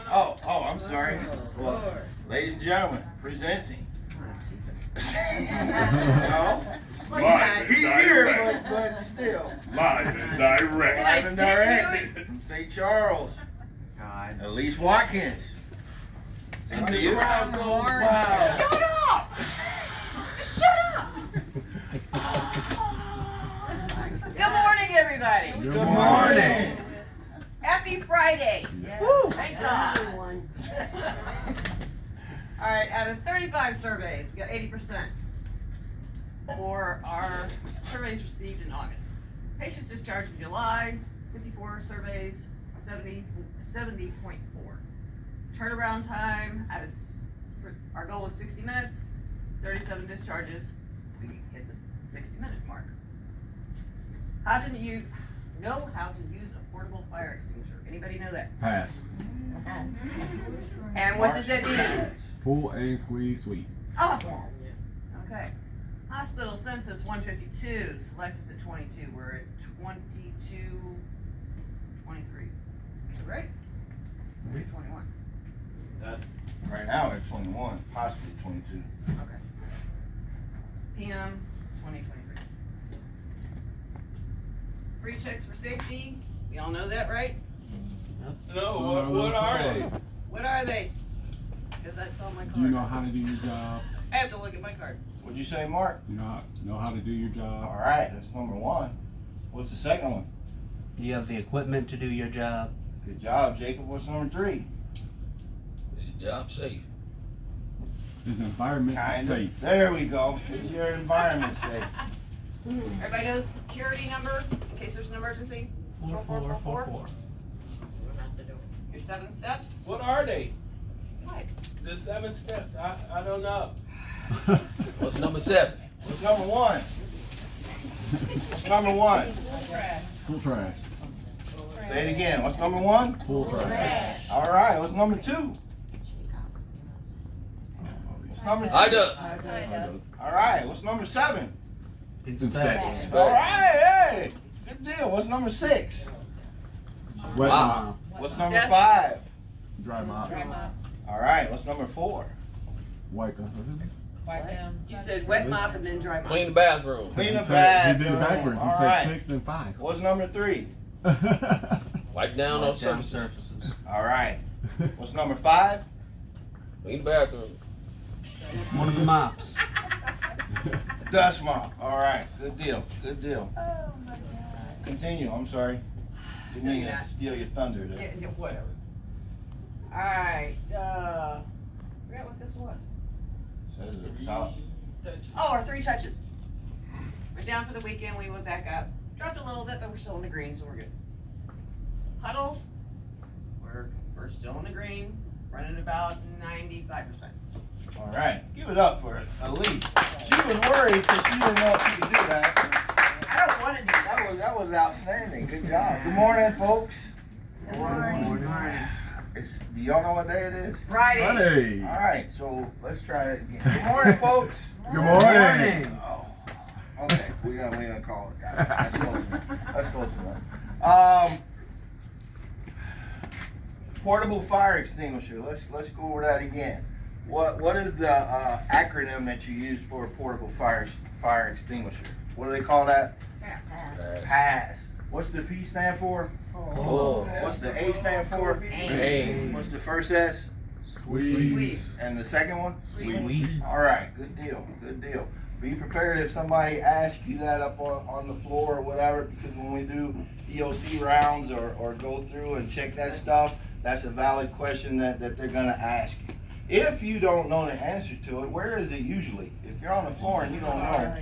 Oh, I'm sorry. Well, ladies and gentlemen, presenting. No? He's here, but still. Live and direct. Live and direct from St. Charles. Elise Watkins. Same to you. Wow. Shut up! Shut up! Good morning, everybody. Good morning. Happy Friday. Woo. Thank God. All right, out of 35 surveys, we got 80% for our surveys received in August. Patients discharged in July, 54 surveys, 70.4. Turnaround time, our goal was 60 minutes, 37 discharges, we hit the 60-minute mark. How do you know how to use a portable fire extinguisher? Anybody know that? Pass. And what does it mean? Pull and squeeze sweep. Awesome. Okay. Hospital census 152, select is at 22. We're at 22, 23. Right? 21. Right now we're at 21, possibly 22. Okay. PM 2023. Free checks for safety. We all know that, right? No, what are they? What are they? Because that's on my card. Do you know how to do your job? I have to look at my card. What'd you say, Mark? You know how to do your job? All right, that's number one. What's the second one? Do you have the equipment to do your job? Good job, Jacob. What's number three? Is your job safe? Is the environment Kind of. safe? There we go. Is your environment safe? Everybody knows security number in case there's an emergency? 4444. Your 7 steps? What are they? What? The 7 steps. I don't know. What's number 7? What's number one? What's number one? Pull trash. Say it again. What's number one? Pull trash. All right. What's number two? What's number two? I do. All right. What's number 7? Inspect. All right. Hey, good deal. What's number 6? Wet Wow. mop. What's number Yes. 5? Dry mop. All right. What's number 4? Wipe. You said wet mop and then dry mop. Clean the bathroom. Clean the He bathroom. did it backwards. He All said right. 6 then 5. What's number 3? Wipe down on surfaces. surfaces. All right. What's number 5? Clean the bathroom. One of the mops. Dust mop. All right. Good deal. Good deal. Continue. I'm sorry. Didn't mean to steal your thunder there. Yeah, whatever. Alright, forgot what this was. Says it solid. Oh, our 3 touches. We're down for the weekend, we went back up. Dropped a little bit, but we're still in the green, so we're good. Huddles, we're still in the green, running about 95%. All right. Give it up for Elise. She was worried because she didn't know if she could do that. I don't want to do that. That was outstanding. Good job. Good morning, folks. Good morning. Do y'all know what day it is? Friday. Hey. All right. So let's try it again. Good morning, folks. Good morning. Oh, okay. We're gonna call it that. That's close enough. That's close enough. Portable fire extinguisher. Let's go over that again. What is the acronym that you use for a portable fire extinguisher? What do they call that? PASS. What's the P stand for? Pull. What's the A stand for? Aim. What's the first S? Squeeze. And the second one? Squeeze. All right, good deal, good deal. Be prepared if somebody asks you that up on the floor or whatever, because when we do EOC rounds or go through and check that stuff, that's a valid question that they're gonna ask you. If you don't know the answer to it, where is it usually? If you're on the floor and you don't know,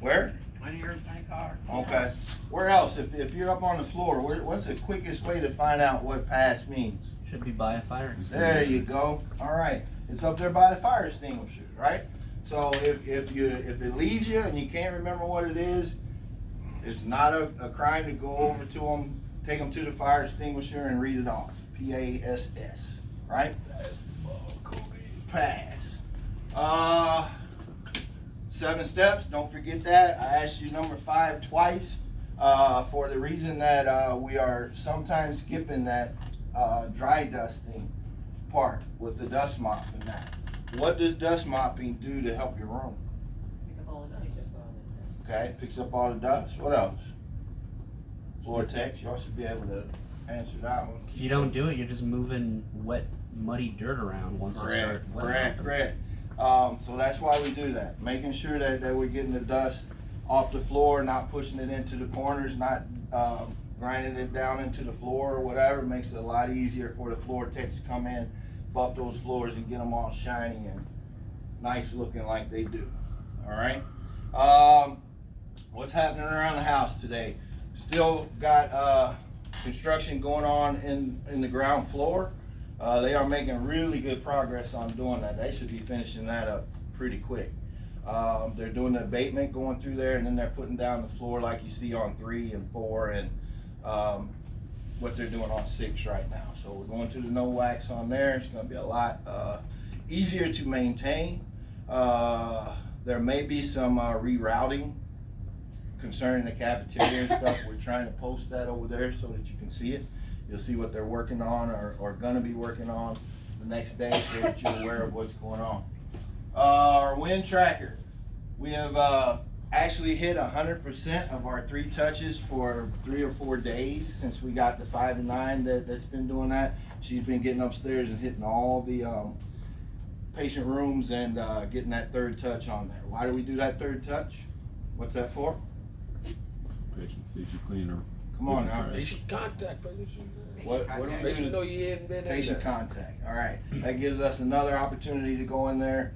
where? On your car. Okay. Where else? If you're up on the floor, what's the quickest way to find out what PASS means? Should be by a fire extinguisher. There you go. All right. It's up there by the fire extinguisher, right? So if it leaves you and you can't remember what it is, it's not a crime to go over to them, take them to the fire extinguisher and read it off. PASS, right? PASS. 7 steps, don't forget that. I asked you number 5 twice for the reason that we are sometimes skipping that dry dusting part with the dust mop and that. What does dust mopping do to help your room? Pick up all the dust. Okay, picks up all the dust. What else? Floor techs, y'all should be able to answer that one. If you don't do it, you're just moving wet, muddy dirt around once you start. Correct. So that's why we do that, making sure that we're getting the dust off the floor, not pushing it into the corners, not grinding it down into the floor or whatever. Makes it a lot easier for the floor techs to come in, buff those floors and get them all shiny and nice looking like they do. All right. What's happening around the house today? Still got construction going on in the ground floor. They are making really good progress on doing that. They should be finishing that up pretty quick. They're doing the abatement going through there, and then they're putting down the floor like you see on 3 and 4, and what they're doing on 6 right now. So we're going to the no wax on there. It's going to be a lot easier to maintain. There may be some rerouting concerning the cafeteria and stuff. We're trying to post that over there so that you can see it. You'll see what they're working on or gonna be working on the next day so that you're aware of what's going on. Our wind tracker. We have actually hit 100% of our 3 touches for 3 or 4 days since we got the 5 and 9 that's been doing that. She's been getting upstairs and hitting all the patient rooms and getting that 3rd touch on there. Why do we do that 3rd touch? What's that for? Patient sees you cleaner. Come on now. Patient contact, patient. What do we do? Patient know you hadn't been in Patient there. contact. All right. That gives us another opportunity to go in there,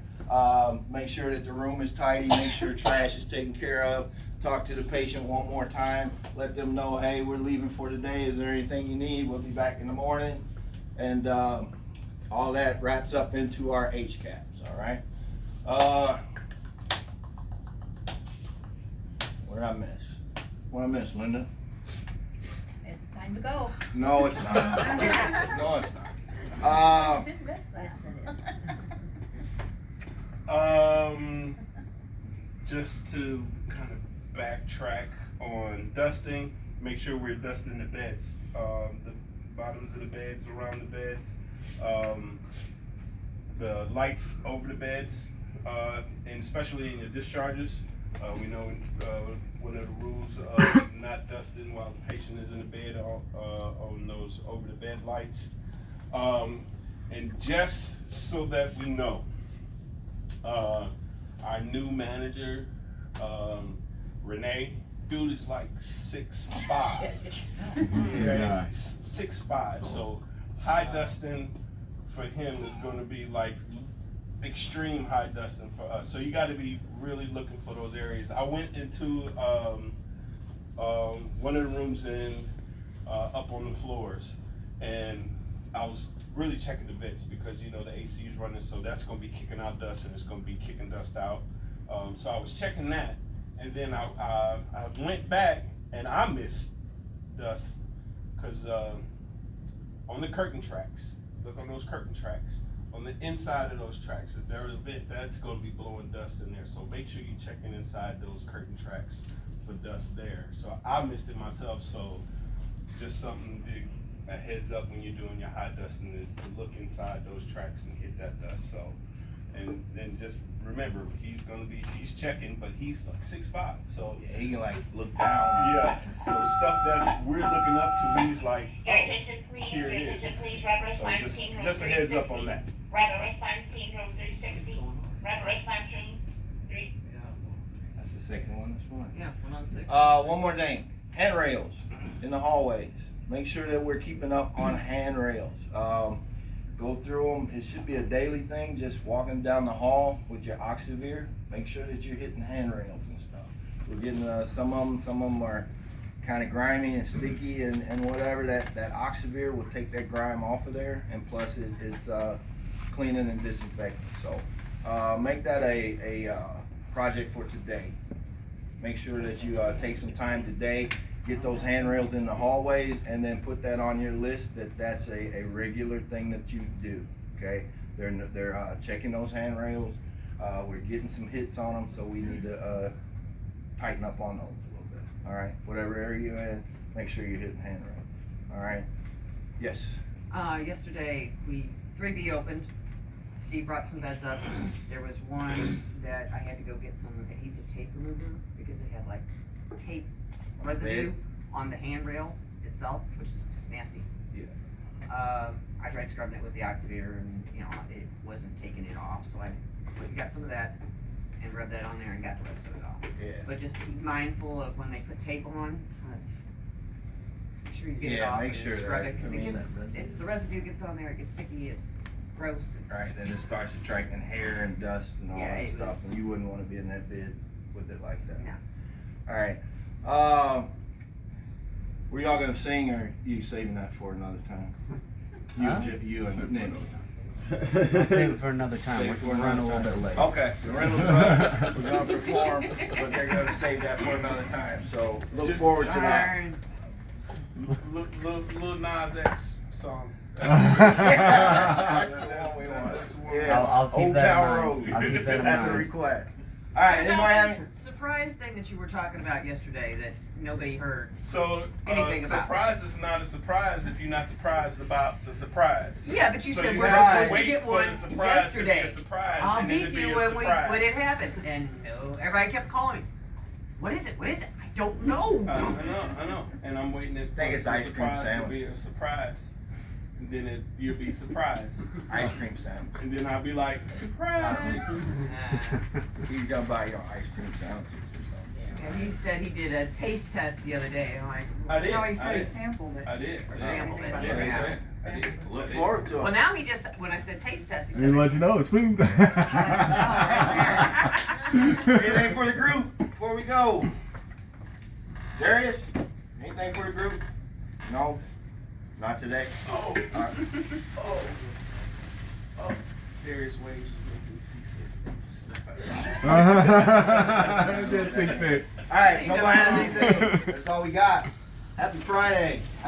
make sure that the room is tidy, make sure trash is taken care of, talk to the patient one more time, let them know, hey, we're leaving for the day. Is there anything you need? We'll be back in the morning. And all that wraps up into our HCAPs. All right. What did I miss? What did I miss, Linda? It's time to go. No, it's not. No, it's not. Didn't miss that. Just to kind of backtrack on dusting, make sure we're dusting the beds, the bottoms of the beds, around the beds, the lights over the beds, and especially in your discharges. We know one of the rules of not dusting while the patient is in the bed on those over the bed lights. And just so that we know, our new manager, Renee, dude is like 6'5". Okay? 6'5". So high dusting for him is going to be like extreme high dusting for us. So you got to be really looking for those areas. I went into one of the rooms up on the floors, and I was really checking the vents because you know the AC is running, so that's going to be kicking out dust and it's going to be kicking dust out. So I was checking that, and then I went back and I missed dust because on the curtain tracks, look on those curtain tracks. On the inside of those tracks, is there a vent that's going to be blowing dust in there? So make sure you're checking inside those curtain tracks for dust there. So I missed it myself. So just something a heads up when you're doing your high dusting is to look inside those tracks and hit that dust. So, and then just remember he's checking, but he's like 6'5". So Yeah, he can like look down. yeah. So stuff that we're looking up to, he's like, oh, here it is. So just a heads up on that. Rapid response team room 360. Rapid response team 3. That's the second one this morning. Yeah, 1 on 6. One more thing, handrails in the hallways. Make sure that we're keeping up on handrails. Go through them. It should be a daily thing, just walking down the hall with your Oxivir. Make sure that you're hitting handrails and stuff. We're getting some of them are kind of grimy and sticky and whatever. That Oxivir will take that grime off of there, and plus it's cleaning and disinfecting. So make that a project for today. Make sure that you take some time today, get those handrails in the hallways, and then put that on your list that's a regular thing that you do. Okay, they're checking those handrails. We're getting some hits on them, so we need to tighten up on those a little bit. All right, whatever area you're in, make sure you're hitting handrails. All right. Yes. Yesterday, 3B opened. Steve brought some beds up. There was one that I had to go get some adhesive tape remover because it had like tape residue on the handrail itself, which is just nasty. Yeah. I tried scrubbing it with the Oxidator and, it wasn't taking it off, so I went and got some of that and rubbed that on there and got the rest of it off. Yeah. But just be mindful of when they put tape on, make sure you get it Yeah, off make and sure scrub that- it, cause I it mean, gets, if the residue gets on there, it gets sticky, it's gross. It's, Right, then it starts attracting hair and dust and all Yeah, that it stuff, was- and you wouldn't wanna be in that bed with it like that. Yeah. Alright, were y'all gonna sing, or you saving that for another time? You and Nick. I'll save it for another time. Save it We're for running a another little bit late. Okay, the Reynolds Brothers, we're gonna perform, but they're gonna save that for another time, so look Just- forward to that. Darn. Lil Nas X song. That's the one we want. That's the one. Yeah, I'll keep Old that in Town mind. Road. I'll keep that in That's a mind. request. Alright, What anybody about have? this surprise thing that you were talking about yesterday that nobody heard? So, Anything about. surprise is not a surprise if you're not surprised about the surprise. Yeah, but you So said you we're have to supposed to wait get for one the surprise to be a yesterday. surprise, I'll and then beat to be you a when surprise. it happens. And no, everybody kept calling me. What is it? What is it? I don't know. I know, and I'm waiting for Think it's the ice cream surprise to sandwich. be a surprise, and then you'll be surprised, Ice cream sandwich. and then I'll be like, surprise. He's gonna buy your ice cream sandwiches or something. And he said he did a taste test the other day. I'm like, I did. no, he I said he did. sampled it. I did. Or sampled it. I Yeah. did. I did. Look forward to Well, it. now he just, when I said taste test, he said, And let you know it's food. Anything for the group before we go? Darius, anything for the group? No? Not today? Oh, Alright. oh. Various ways of making seasick. Just 6 cents. Alright, nobody has anything. That's all we got. Happy Friday.